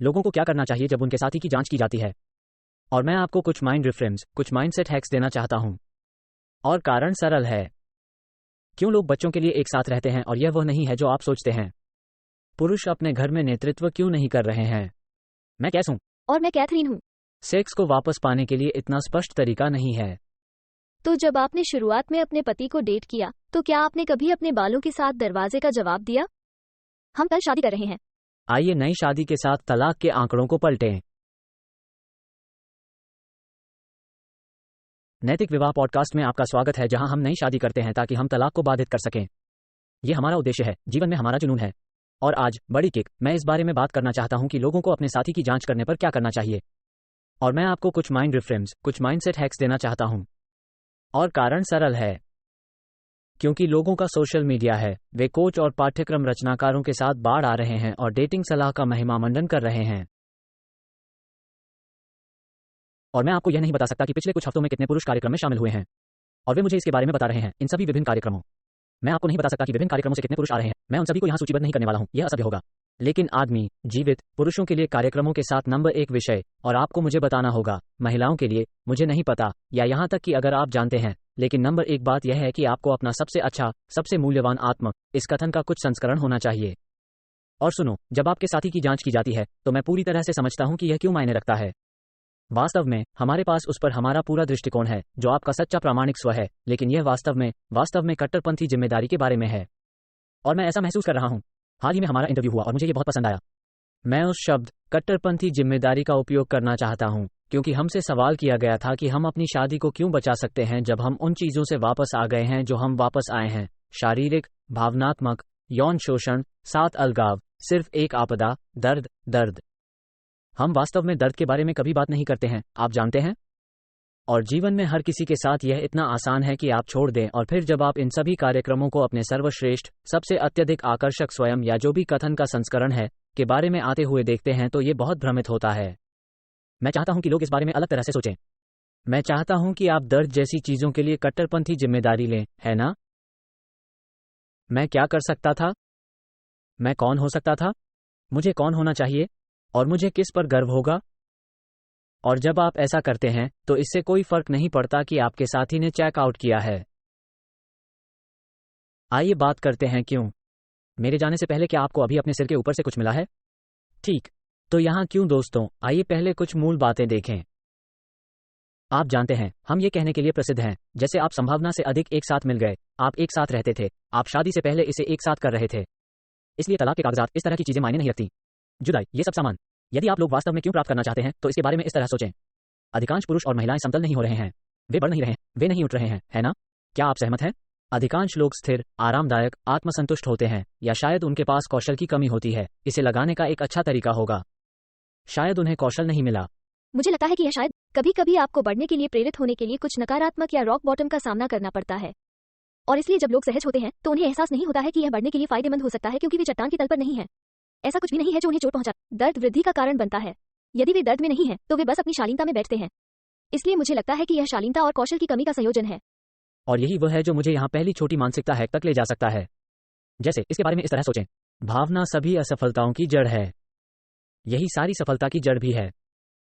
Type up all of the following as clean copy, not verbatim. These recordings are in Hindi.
लोगों को क्या करना चाहिए जब उनके साथी की जांच की जाती है। और मैं आपको कुछ माइंड रिफ्रेम्स, कुछ माइंडसेट हैक्स देना चाहता हूं। और कारण सरल है। क्यों लोग बच्चों के लिए एक साथ रहते हैं और यह वह नहीं है जो आप सोचते हैं। पुरुष अपने घर में नेतृत्व क्यों नहीं कर रहे हैं। मैं कैस हूं। और मैं कैथरीन हूं। सेक्स को वापस पाने के लिए इतना स्पष्ट तरीका नहीं है। तो जब आपने शुरुआत में अपने पति को डेट किया तो क्या आपने कभी अपने बालों के साथ दरवाजे का जवाब दिया? हम कल शादी कर रहे हैं। आइए नई शादी के साथ तलाक के आंकड़ों को पलटें। नैतिक विवाह पॉडकास्ट में आपका स्वागत है, जहां हम नई शादी करते हैं ताकि हम तलाक को बाधित कर सकें। यह हमारा उद्देश्य है, जीवन में हमारा जुनून है। और आज बड़ी किक, मैं इस बारे में बात करना चाहता हूं कि लोगों को अपने साथी की जांच करने पर क्या करना चाहिए। और मैं आपको कुछ माइंड रिफ्रेम्स, कुछ माइंडसेट हैक्स देना चाहता हूं। और कारण सरल है। क्योंकि लोगों का सोशल मीडिया है, वे कोच और पाठ्यक्रम रचनाकारों के साथ बाढ़ आ रहे हैं और डेटिंग सलाह का महिमामंडन कर रहे हैं। और मैं आपको यह नहीं बता सकता कि पिछले कुछ हफ्तों में कितने पुरुष कार्यक्रम में शामिल हुए हैं। और वे मुझे इसके बारे में बता रहे हैं, इन सभी विभिन्न कार्यक्रमों। मैं आपको नहीं बता सकता कि विभिन्न कार्यक्रमों से कितने पुरुष आ रहे हैं। मैं उन सभी को यहां सूचीबद्ध नहीं करने वाला हूं, यह असभ्य होगा। लेकिन आदमी जीवित पुरुषों के लिए कार्यक्रमों के साथ नंबर 1 विषय, और आपको मुझे बताना होगा, महिलाओं के लिए मुझे नहीं पता, या यहां तक कि अगर आप जानते हैं, लेकिन नंबर 1 बात यह है कि आपको अपना सबसे अच्छा, सबसे मूल्यवान आत्म, इस कथन का कुछ संस्करण होना चाहिए। और सुनो, जब आपके साथी की जांच की जाती है तो मैं पूरी तरह से समझता हूं कि यह क्यों मायने रखता है। वास्तव में हमारे पास उस पर हमारा पूरा दृष्टिकोण है, जो आपका सच्चा प्रामाणिक स्व है, लेकिन यह वास्तव में कट्टरपंथी जिम्मेदारी के बारे में है। और मैं ऐसा महसूस कर रहा हूं। हाल ही में हमारा इंटरव्यू हुआ और मुझे यह बहुत पसंद आया। मैं उस शब्द कट्टरपंथी जिम्मेदारी का उपयोग करना चाहता हूं, क्योंकि हमसे सवाल किया गया था कि हम अपनी शादी को क्यों बचा सकते हैं जब हम उन चीजों से वापस आ गए हैं जो हम वापस आए हैं। शारीरिक, भावनात्मक, यौन शोषण, साथ अलगाव, सिर्फ एक आपदा, दर्द। हम वास्तव में दर्द के बारे में कभी बात नहीं करते हैं, आप जानते हैं। और जीवन में हर किसी के साथ यह इतना आसान है कि आप छोड़ दें, और फिर जब आप इन सभी कार्यक्रमों को अपने सर्वश्रेष्ठ, सबसे अत्यधिक आकर्षक स्वयं, या जो भी कथन का संस्करण है, के बारे में आते हुए देखते हैं तो ये बहुत भ्रमित होता है। मैं चाहता हूं कि लोग इस बारे में अलग तरह से सोचें। मैं चाहता हूं कि आप दर्द जैसी चीजों के लिए कट्टरपंथी जिम्मेदारी लें, है ना? मैं क्या कर सकता था? मैं कौन हो सकता था? मुझे कौन होना चाहिए? और मुझे किस पर गर्व होगा? और जब आप ऐसा करते हैं तो इससे कोई फर्क नहीं पड़ता कि आपके साथी ने चेक आउट किया है। आइए बात करते हैं क्यों। मेरे जाने से पहले क्या आपको अभी अपने सिर के ऊपर से कुछ मिला है? ठीक, तो यहां क्यों दोस्तों, आइए पहले कुछ मूल बातें देखें। आप जानते हैं, हम ये कहने के लिए प्रसिद्ध हैं, जैसे आप संभावना से अधिक एक साथ मिल गए, आप एक साथ रहते थे, आप शादी से पहले इसे एक साथ कर रहे थे। इसलिए तलाक के कागजात, इस तरह की चीजें मायने नहीं रखती। जुदाई, ये सब सामान। यदि आप लोग वास्तव में क्यों प्राप्त करना चाहते हैं तो इसके बारे में इस तरह सोचें। अधिकांश पुरुष और महिलाएं समतल नहीं हो रहे हैं, वे बढ़ नहीं रहे हैं, वे नहीं उठ रहे हैं, है ना? क्या आप सहमत हैं? अधिकांश लोग स्थिर, आरामदायक, आत्मसंतुष्ट होते हैं, या शायद उनके पास कौशल की कमी होती है। इसे लगाने का एक अच्छा तरीका होगा, शायद उन्हें कौशल नहीं मिला। मुझे लगता है कि यह शायद कभी कभी आपको बढ़ने के लिए प्रेरित होने के लिए कुछ नकारात्मक या रॉक बॉटम का सामना करना पड़ता है। और इसलिए जब लोग सहज होते हैं तो उन्हें एहसास नहीं होता है कि यह बढ़ने के लिए फायदेमंद हो सकता है, क्योंकि वे चट्टान की तल पर नहीं है। ऐसा कुछ भी नहीं है जो उन्हें चोट पहुंचा। दर्द वृद्धि का कारण बनता है। यदि वे दर्द में नहीं है तो वे बस अपनी शालीनता में बैठते हैं। इसलिए मुझे लगता है कि यह शालीनता और कौशल की कमी का संयोजन है। और यही वह है जो मुझे यहाँ पहली छोटी मानसिकता हैक तक ले जा सकता है। जैसे इसके बारे में इस तरह सोचें, भावना सभी असफलताओं की जड़ है। यही सारी सफलता की जड़ भी है।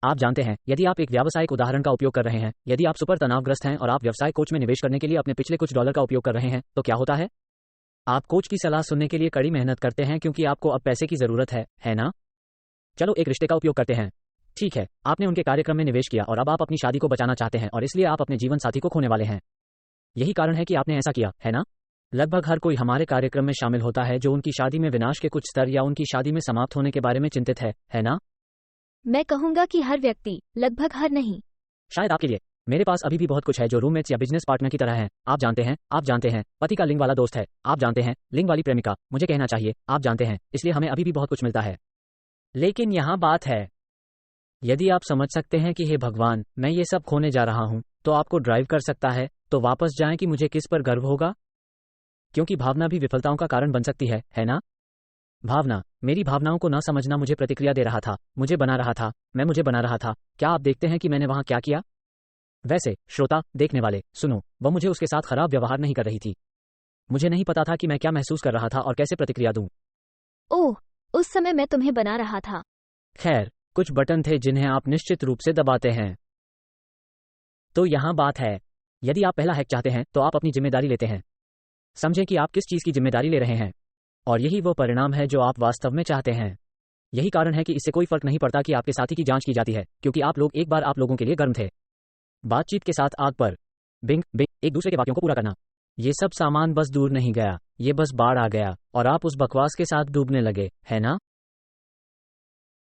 आप जानते हैं, यदि आप एक व्यावसायिक उदाहरण का उपयोग कर रहे हैं, यदि आप सुपर तनावग्रस्त हैं और आप व्यवसाय कोच में निवेश करने के लिए अपने पिछले कुछ डॉलर का उपयोग कर रहे हैं, तो क्या होता है? आप कोच की सलाह सुनने के लिए कड़ी मेहनत करते हैं क्योंकि आपको अब पैसे की जरूरत है ना? चलो एक रिश्ते का उपयोग करते हैं। ठीक है, आपने उनके कार्यक्रम में निवेश किया और अब आप अपनी शादी को बचाना चाहते हैं, और इसलिए आप अपने जीवन साथी को खोने वाले हैं। यही कारण है कि आपने ऐसा किया, है ना? लगभग हर कोई हमारे कार्यक्रम में शामिल होता है जो उनकी शादी में विनाश के कुछ स्तर या उनकी शादी में समाप्त होने के बारे में चिंतित है ना? मैं कहूंगा कि हर व्यक्ति, लगभग हर नहीं। शायद आपके लिए। मेरे पास अभी भी बहुत कुछ है जो रूममेट्स या बिजनेस पार्टनर की तरह है। आप जानते हैं, पति का लिंग वाला दोस्त है, आप जानते हैं, लिंग वाली प्रेमिका, मुझे कहना चाहिए, आप जानते हैं, इसलिए हमें अभी भी बहुत कुछ मिलता है। लेकिन यहाँ बात है, यदि आप समझ सकते हैं कि हे भगवान, मैं ये सब खोने जा रहा हूँ, तो आपको ड्राइव कर सकता है, तो वापस जाएं कि मुझे किस पर गर्व होगा। क्योंकि भावना भी विफलताओं का कारण बन सकती है ना? भावना, मेरी भावनाओं को न समझना मुझे प्रतिक्रिया दे रहा था, मुझे बना रहा था, मैं मुझे बना रहा था। क्या आप देखते हैं कि मैंने वहां क्या किया? वैसे श्रोता, देखने वाले, सुनो, वह मुझे उसके साथ खराब व्यवहार नहीं कर रही थी। मुझे नहीं पता था कि मैं क्या महसूस कर रहा था और कैसे प्रतिक्रिया दूं। ओह, उस समय मैं तुम्हें बना रहा था। खैर, कुछ बटन थे जिन्हें आप निश्चित रूप से दबाते हैं। तो यहाँ बात है, यदि आप पहला हैक चाहते हैं तो आप अपनी जिम्मेदारी लेते हैं। समझें कि आप किस चीज़ की जिम्मेदारी ले रहे हैं, और यही वो परिणाम है जो आप वास्तव में चाहते हैं। यही कारण है कि इससे कोई फर्क नहीं पड़ता कि आपके साथी की जांच की जाती है, क्योंकि एक बार आप लोगों के लिए गर्म थे। बातचीत के साथ आग पर बिंग बिंग एक दूसरे के वाक्यों को पूरा करना। ये सब सामान बस दूर नहीं गया, ये बस बाढ़ आ गया और आप उस बकवास के साथ डूबने लगे, है ना?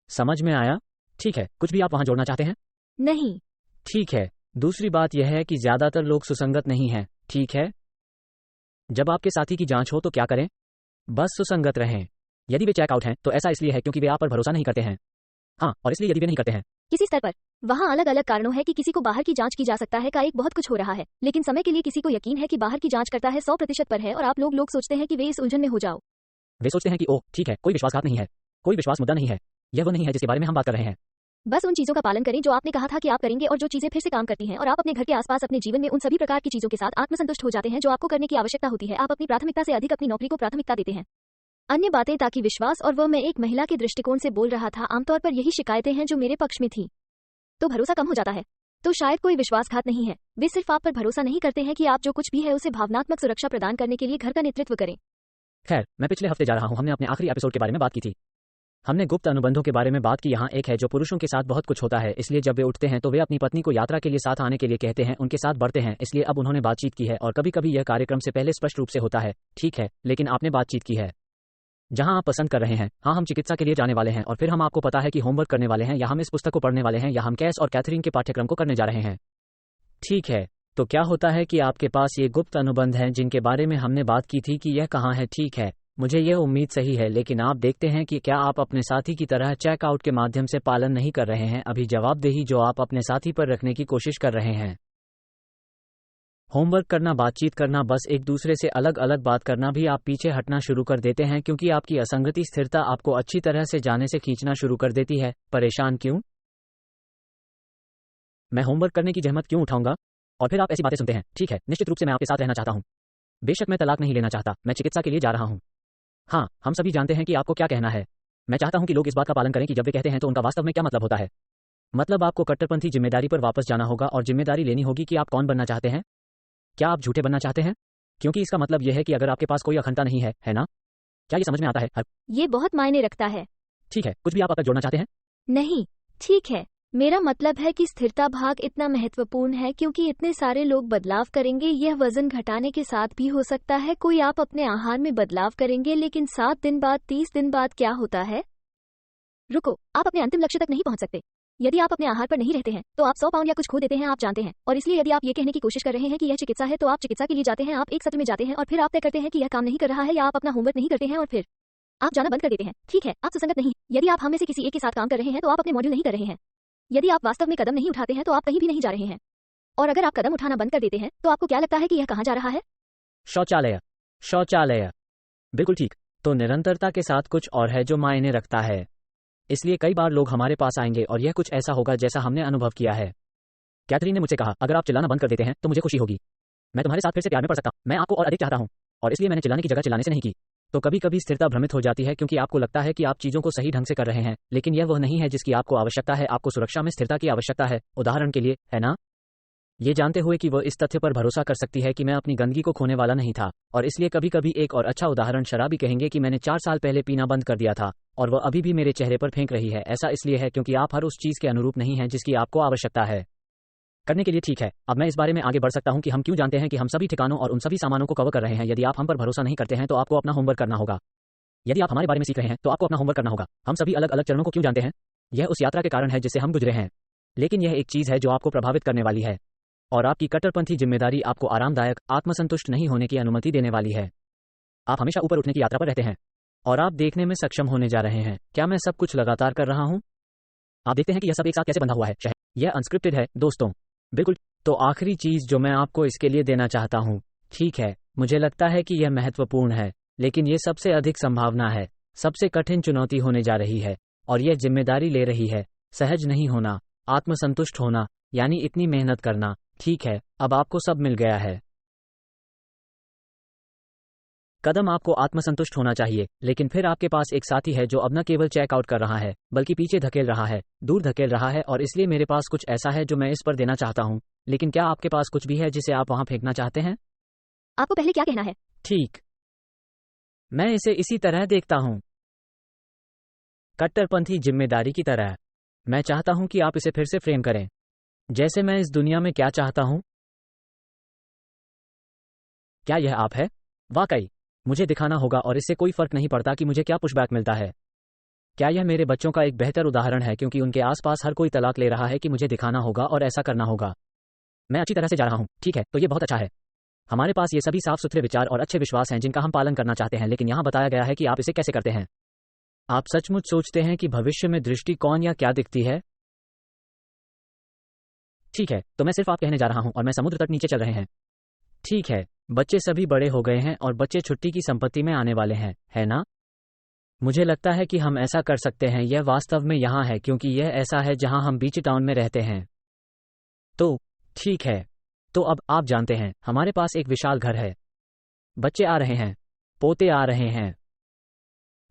समझ में आया? ठीक है, कुछ भी आप वहां जोड़ना चाहते हैं? नहीं। ठीक है। दूसरी बात यह है कि ज्यादातर लोग सुसंगत नहीं हैं, ठीक है? जब आपके साथी की जांच हो तो क्या करें? बस सुसंगत रहें। यदि वे चेकआउट हैं तो ऐसा इसलिए है क्योंकि वे आप पर भरोसा नहीं करते हैं। हाँ, और इसलिए यदि वे नहीं करते हैं, किसी स्तर पर वहाँ अलग अलग कारणों है कि किसी को बाहर की जांच की जा सकता है का एक बहुत कुछ हो रहा है, लेकिन समय के लिए किसी को यकीन है कि बाहर की जांच करता है 100% पर है और आप लोग सोचते हैं कि वे इस उलझन में हो जाओ। वे सोचते हैं कि ओह ठीक है, कोई विश्वासघात नहीं है, कोई विश्वास मुद्दा नहीं है, यह वो नहीं है जिसके बारे में हम बात कर रहे हैं। बस उन चीजों का पालन करें जो आपने कहा था कि आप करेंगे और जो चीजें फिर से काम करती हैं, और आप अपने घर के आसपास अपने जीवन में उन सभी प्रकार की चीजों के साथ आत्मसंतुष्ट हो जाते हैं जो आपको करने की आवश्यकता होती है। आप अपनी प्राथमिकता से अधिक अपनी नौकरी को प्राथमिकता देते हैं। अन्य बातें ताकि विश्वास, और वह मैं एक महिला के दृष्टिकोण से बोल रहा था, आमतौर पर यही शिकायतें हैं जो मेरे पक्ष में थी। तो भरोसा कम हो जाता है। तो शायद कोई विश्वासघात नहीं है, वे सिर्फ आप पर भरोसा नहीं करते हैं कि आप जो कुछ भी है उसे भावनात्मक सुरक्षा प्रदान करने के लिए घर का नेतृत्व करें। खैर, मैं पिछले हफ्ते जा रहा हूँ, हमने अपने आखिरी एपिसोड के बारे में बात की थी। हमने गुप्त अनुबंधों के बारे में बात की। यहाँ एक है जो पुरुषों के साथ बहुत कुछ होता है, इसलिए जब वे उठते हैं तो वे अपनी पत्नी को यात्रा के लिए साथ आने के लिए कहते हैं, उनके साथ बढ़ते हैं, इसलिए अब उन्होंने बातचीत की है, और कभी कभी यह कार्यक्रम से पहले स्पष्ट रूप से होता है, ठीक है, लेकिन आपने बातचीत की है। जहां आप पसंद कर रहे हैं, हाँ हम चिकित्सा के लिए जाने वाले हैं, और फिर हम आपको पता है कि होमवर्क करने वाले हैं, या हम इस पुस्तक को पढ़ने वाले हैं, या हम कैस और कैथरीन के पाठ्यक्रम को करने जा रहे हैं। ठीक है, तो क्या होता है कि आपके पास ये गुप्त अनुबंध हैं जिनके बारे में हमने बात की थी कि यह कहाँ है, ठीक है, मुझे यह उम्मीद सही है, लेकिन आप देखते हैं कि क्या आप अपने साथी की तरह चेकआउट के माध्यम से पालन नहीं कर रहे हैं अभी जवाबदेही जो आप अपने साथी पर रखने की कोशिश कर रहे हैं। होमवर्क करना, बातचीत करना, बस एक दूसरे से अलग अलग बात करना भी आप पीछे हटना शुरू कर देते हैं क्योंकि आपकी असंगति स्थिरता आपको अच्छी तरह से जाने से खींचना शुरू कर देती है। परेशान क्यों? मैं होमवर्क करने की जहमत क्यों उठाऊंगा? और फिर आप ऐसी बातें सुनते हैं, ठीक है, निश्चित रूप से मैं आपके साथ रहना चाहता हूं। बेशक मैं तलाक नहीं लेना चाहता, मैं चिकित्सा के लिए जा रहा हूं। हाँ, हम सभी जानते हैं कि आपको क्या कहना है। मैं चाहता हूं कि लोग इस बात का पालन करें कि जब वे कहते हैं तो उनका वास्तव में क्या मतलब होता है। मतलब आपको कट्टरपंथी जिम्मेदारी पर वापस जाना होगा और जिम्मेदारी लेनी होगी कि आप कौन बनना चाहते हैं। क्या आप झूठे बनना चाहते हैं? क्योंकि इसका मतलब यह है कि अगर आपके पास कोई अखंडता नहीं है ना? क्या ये समझ में आता है? ये बहुत मायने रखता है। ठीक है, कुछ भी आप जोड़ना चाहते हैं? नहीं, ठीक है, मेरा मतलब है कि स्थिरता भाग इतना महत्वपूर्ण है क्योंकि इतने सारे लोग बदलाव करेंगे। यह वजन घटाने के साथ भी हो सकता है, कोई आप अपने आहार में बदलाव करेंगे, लेकिन 7 दिन बाद, 30 दिन बाद क्या होता है? रुको, आप अपने अंतिम लक्ष्य तक नहीं पहुंच सकते। यदि आप अपने आहार पर नहीं रहते हैं तो आप 100 पाउंड या कुछ खो देते हैं, आप जानते हैं। और इसलिए यदि आप ये कहने की कोशिश कर रहे हैं कि यह चिकित्सा है तो आप चिकित्सा के लिए जाते हैं, आप एक सत्र में जाते हैं और फिर आप तय करते हैं कि यह काम नहीं कर रहा है, या आप अपना होमवर्क नहीं करते हैं और फिर आप जाना बंद कर देते हैं। ठीक है, आप सुसंगत नहीं। यदि आप हम में से किसी एक के साथ काम कर रहे हैं तो आप अपने मॉड्यूल नहीं कर रहे हैं। यदि आप वास्तव में कदम नहीं उठाते हैं तो आप कहीं भी नहीं जा रहे हैं। और अगर आप कदम उठाना बंद कर देते हैं तो आपको क्या लगता है कि यह कहाँ जा रहा है? शौचालय। शौचालय, बिल्कुल ठीक। तो निरंतरता के साथ कुछ और है जो मायने रखता है। इसलिए कई बार लोग हमारे पास आएंगे और यह कुछ ऐसा होगा जैसा हमने अनुभव किया है। कैथरीन ने मुझसे कहा, अगर आप चिल्लाना बंद कर देते हैं तो मुझे खुशी होगी। मैं तुम्हारे साथ फिर से प्यार में पड़ सकता हूं। मैं आपको और अधिक चाहता हूं, और इसलिए मैंने चिल्लाने की जगह चिल्लाने से नहीं की। तो कभी कभी स्थिरता भ्रमित हो जाती है क्योंकि आपको लगता है कि आप चीजों को सही ढंग से कर रहे हैं, लेकिन यह वह नहीं है जिसकी आपको आवश्यकता है। आपको सुरक्षा में स्थिरता की आवश्यकता है, उदाहरण के लिए, है ना? ये जानते हुए कि वह इस तथ्य पर भरोसा कर सकती है कि मैं अपनी गंदगी को खोने वाला नहीं था। और इसलिए कभी कभी एक और अच्छा उदाहरण, शराबी कहेंगे कि मैंने 4 साल पहले पीना बंद कर दिया था और वह अभी भी मेरे चेहरे पर फेंक रही है। ऐसा इसलिए है क्योंकि आप हर उस चीज के अनुरूप नहीं हैं जिसकी आपको आवश्यकता है करने के लिए। ठीक है, अब मैं इस बारे में आगे बढ़ सकता हूं कि हम क्यों जानते हैं कि हम सभी ठिकानों और उन सभी सामानों को कवर कर रहे हैं। यदि आप हम पर भरोसा नहीं करते हैं तो आपको अपना होमवर्क करना होगा। यदि आप हमारे बारे में सीख रहे हैं तो आपको अपना होमवर्क करना होगा। हम सभी अलग अलग चरणों को क्यों जानते हैं? यह उस यात्रा के कारण है जिससे हम गुजरे हैं, लेकिन यह एक चीज है जो आपको प्रभावित करने वाली है, और आपकी कट्टरपंथी जिम्मेदारी आपको आरामदायक, आत्मसंतुष्ट नहीं होने की अनुमति देने वाली है। आप हमेशा ऊपर उठने की यात्रा पर रहते हैं और आप देखने में सक्षम होने जा रहे हैं, क्या मैं सब कुछ लगातार कर रहा हूं? आप देखते हैं कि यह सब एक साथ कैसे बंधा हुआ है। यह अनस्क्रिप्टेड है दोस्तों, बिल्कुल। तो आखिरी चीज जो मैं आपको इसके लिए देना चाहता हूं, ठीक है, मुझे लगता है कि यह महत्वपूर्ण है, लेकिन यह सबसे अधिक संभावना है, सबसे कठिन चुनौती होने जा रही है, और यह जिम्मेदारी ले रही है, सहज नहीं होना, आत्मसंतुष्ट होना, यानी इतनी मेहनत करना। ठीक है, अब आपको सब मिल गया है। कदम आपको आत्मसंतुष्ट होना चाहिए, लेकिन फिर आपके पास एक साथी है जो अब न केवल चेकआउट कर रहा है बल्कि पीछे धकेल रहा है, दूर धकेल रहा है, और इसलिए मेरे पास कुछ ऐसा है जो मैं इस पर देना चाहता हूँ। लेकिन क्या आपके पास कुछ भी है जिसे आप वहां फेंकना चाहते हैं? आपको पहले क्या कहना है? ठीक, मैं इसे इसी तरह देखता हूं, कट्टरपंथी जिम्मेदारी की तरह। मैं चाहता हूं कि आप इसे फिर से फ्रेम करें, जैसे मैं इस दुनिया में क्या चाहता हूं। क्या यह आप है? वाकई मुझे दिखाना होगा, और इससे कोई फर्क नहीं पड़ता कि मुझे क्या पुशबैक मिलता है। क्या यह मेरे बच्चों का एक बेहतर उदाहरण है, क्योंकि उनके आसपास हर कोई तलाक ले रहा है कि मुझे दिखाना होगा और ऐसा करना होगा। मैं अच्छी तरह से जा रहा हूं, ठीक है, तो ये बहुत अच्छा है। हमारे पास ये सभी साफ सुथरे विचार और अच्छे विश्वास हैं जिनका हम पालन करना चाहते हैं, लेकिन यहां बताया गया है कि आप इसे कैसे करते हैं। आप सचमुच सोचते हैं कि भविष्य में दृष्टिकोण या क्या दिखती है? ठीक है, तो मैं सिर्फ आप कहने जा रहा हूं, और मैं समुद्र तट नीचे चल रहे हैं। ठीक है, बच्चे सभी बड़े हो गए हैं और बच्चे छुट्टी की संपत्ति में आने वाले हैं, है ना? मुझे लगता है कि हम ऐसा कर सकते हैं। यह वास्तव में यहाँ है क्योंकि यह ऐसा है जहां हम बीच टाउन में रहते हैं। तो ठीक है, तो अब आप जानते हैं, हमारे पास एक विशाल घर है, बच्चे आ रहे हैं, पोते आ रहे हैं,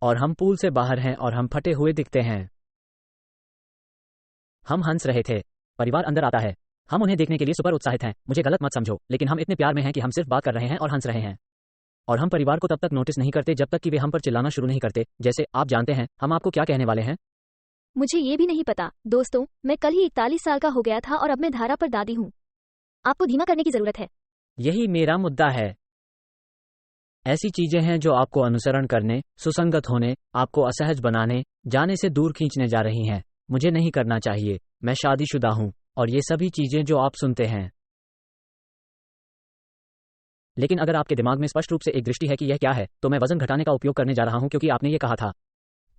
और हम पूल से बाहर हैं और हम फटे हुए दिखते हैं। हम हंस रहे थे, परिवार अंदर आता है, हम उन्हें देखने के लिए सुपर उत्साहित हैं। मुझे गलत मत समझो, लेकिन हम इतने प्यार में हैं कि हम सिर्फ बात कर रहे हैं और हंस रहे हैं। और हम परिवार को तब तक नोटिस नहीं करते जब तक कि वे हम पर चिल्लाना शुरू नहीं करते। जैसे आप जानते हैं हम आपको क्या कहने वाले हैं। मुझे ये भी नहीं पता दोस्तों, मैं कल ही 41 साल का हो गया था और अब मैं धारा पर दादी हूँ। आपको धीमा करने की जरूरत है। यही मेरा मुद्दा है। ऐसी चीजें हैं जो आपको अनुसरण करने, सुसंगत होने, आपको असहज बनाने, जाने से दूर खींचने जा रही हैं। मुझे नहीं करना चाहिए, मैं शादीशुदा हूं, और ये सभी चीजें जो आप सुनते हैं। लेकिन अगर आपके दिमाग में स्पष्ट रूप से एक दृष्टि है कि यह क्या है, तो मैं वजन घटाने का उपयोग करने जा रहा हूं क्योंकि आपने ये कहा था।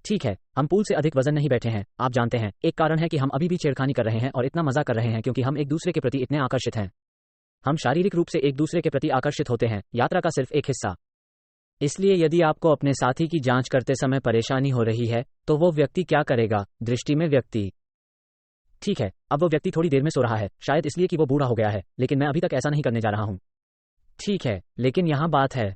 ठीक है, हम पूल से अधिक वजन नहीं बैठे हैं। आप जानते हैं, एक कारण है कि हम अभी भी छेड़खानी कर रहे हैं और इतना मजा कर रहे हैं क्योंकि हम एक दूसरे के प्रति इतने आकर्षित हैं। हम शारीरिक रूप से एक दूसरे के प्रति आकर्षित होते हैं, यात्रा का सिर्फ एक हिस्सा। इसलिए यदि आपको अपने साथी की जांच करते समय परेशानी हो रही है, तो वो व्यक्ति क्या करेगा? दृष्टि में व्यक्ति। ठीक है, अब वो व्यक्ति थोड़ी देर में सो रहा है, शायद इसलिए कि वो बूढ़ा हो गया है, लेकिन मैं अभी तक ऐसा नहीं करने जा रहा हूं। ठीक है, लेकिन यहां बात है,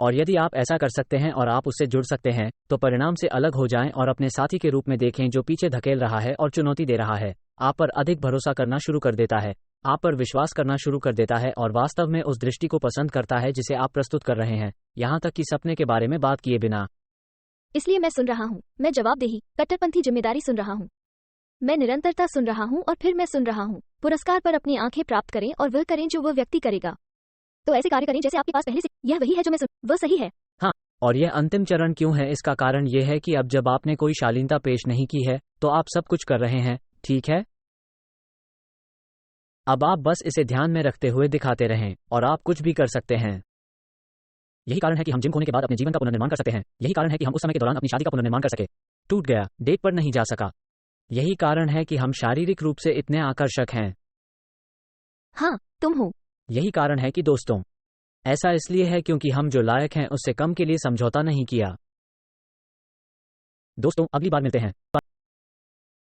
और यदि आप ऐसा कर सकते हैं और आप उससे जुड़ सकते हैं, तो परिणाम से अलग हो जाएं और अपने साथी के रूप में देखें जो पीछे धकेल रहा है और चुनौती दे रहा है, आप पर अधिक भरोसा करना शुरू कर देता है, आप पर विश्वास करना शुरू कर देता है, और वास्तव में उस दृष्टि को पसंद करता है जिसे आप प्रस्तुत कर रहे हैं, यहां तक कि सपने के बारे में बात किए बिना। इसलिए मैं सुन रहा हूँ, मैं जवाबदेही, कट्टरपंथी जिम्मेदारी सुन रहा हूँ, मैं निरंतरता सुन रहा हूँ, और फिर मैं सुन रहा हूँ, पुरस्कार पर अपनी आंखें प्राप्त करें और वह करें जो वह व्यक्ति करेगा। तो ऐसे कार्य करें जैसे आपके पास पहले से, यह वही है जो मैं सुन, वह सही है। हाँ, और यह अंतिम चरण क्यों है? इसका कारण यह है कि अब जब आपने कोई शालीनता पेश नहीं की है, तो आप सब कुछ कर रहे हैं, ठीक है? अब आप बस इसे ध्यान में रखते हुए दिखाते रहें, और आप कुछ भी कर सकते हैं। यही कारण है कि हम जिम खोने के बाद अपने जीवन का पुनर्निर्माण कर सकते हैं। यही कारण है कि हम उस समय के दौरान अपनी शादी का पुनर्निर्माण कर सके। टूट गया, डेट पर नहीं जा सका। यही कारण है कि हम शारीरिक रूप से इतने आकर्षक हैं। हाँ, तुम हो। यही कारण है कि दोस्तों, ऐसा इसलिए है क्योंकि हम जो लायक हैं उससे कम के लिए समझौता नहीं किया। दोस्तों, अगली बार मिलते हैं।